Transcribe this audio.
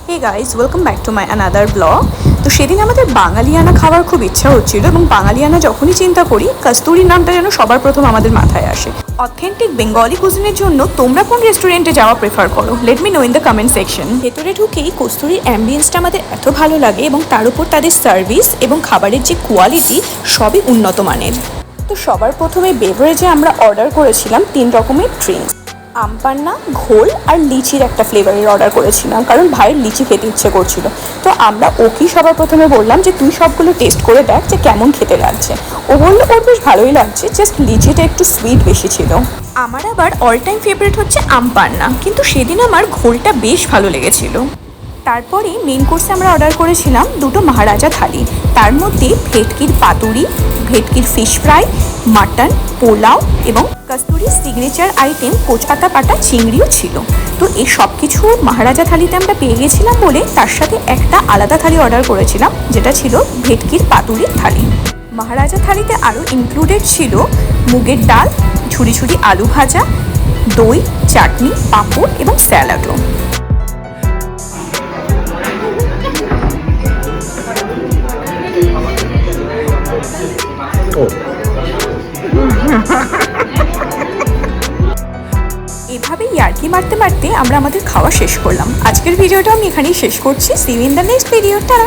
Hey guys, welcome back to my another blog. তো সেদিন আমাদের বাঙালিয়ানা খাওয়ার খুব ইচ্ছা হচ্ছিল, এবং বাঙালিয়ানা যখনই চিন্তা করি কস্তুরি নামটা যেন সবার প্রথম আমাদের মাথায় আসে। অথেন্টিক বেঙ্গলি কুজিনের জন্য তোমরা কোন রেস্টুরেন্টে যাওয়া প্রেফার করো? Let me no in the comment section. ভেতরে ঢুকেই কস্তুরির অ্যাম্বিয়েন্সটা আমাদের এত ভালো লাগে, এবং তার উপর তাদের সার্ভিস এবং খাবারের যে কোয়ালিটি সবই উন্নত মানের। তো সবার প্রথমে বেভারেজে আমরা অর্ডার করেছিলাম 3 রকমের ড্রিঙ্কস। আমপান্না, ঘোল আর লিচির একটা ফ্লেভারের অর্ডার করেছিলাম, কারণ ভাইয়ের লিচি খেতে ইচ্ছে করছিল। তো আমরা ওকেই সবার প্রথমে বললাম যে তুই সবগুলো টেস্ট করে দেখ যে কেমন খেতে লাগছে। ও বললো ওর বেশ ভালোই লাগছে, জাস্ট লিচিটা একটু সুইট বেশি ছিল। আমার আবার অল টাইম ফেভারিট হচ্ছে আমপান্না, কিন্তু সেদিন আমার ঘোলটা বেশ ভালো লেগেছিল। তারপরে মেন কোর্সে আমরা অর্ডার করেছিলাম 2টো মহারাজা থালি। তার মধ্যে ভেটকির পাতুরি, ভেটকির ফিশ ফ্রাই, মাটন, পোলাও এবং কস্তুরির সিগনেচার আইটেম কোচপাতা পাটা চিংড়িও ছিল। তো এই সব কিছু মহারাজা থালিতে আমরা পেয়ে গেছিলাম বলে তার সাথে একটা আলাদা থালি অর্ডার করেছিলাম, যেটা ছিল ভেটকির পাতুরির থালি। মহারাজা থালিতে আরও ইনক্লুডেড ছিল মুগের ডাল, ঝুরি ঝুরি আলু ভাজা, দই, চাটনি, পাঁপড় এবং স্যালাডও। এভাবে ইয়ার্কি মারতে মারতে আমরা আমাদের খাওয়া শেষ করলাম। আজকের ভিডিওটা আমি এখানেই শেষ করছি। See you in the next video. Tata.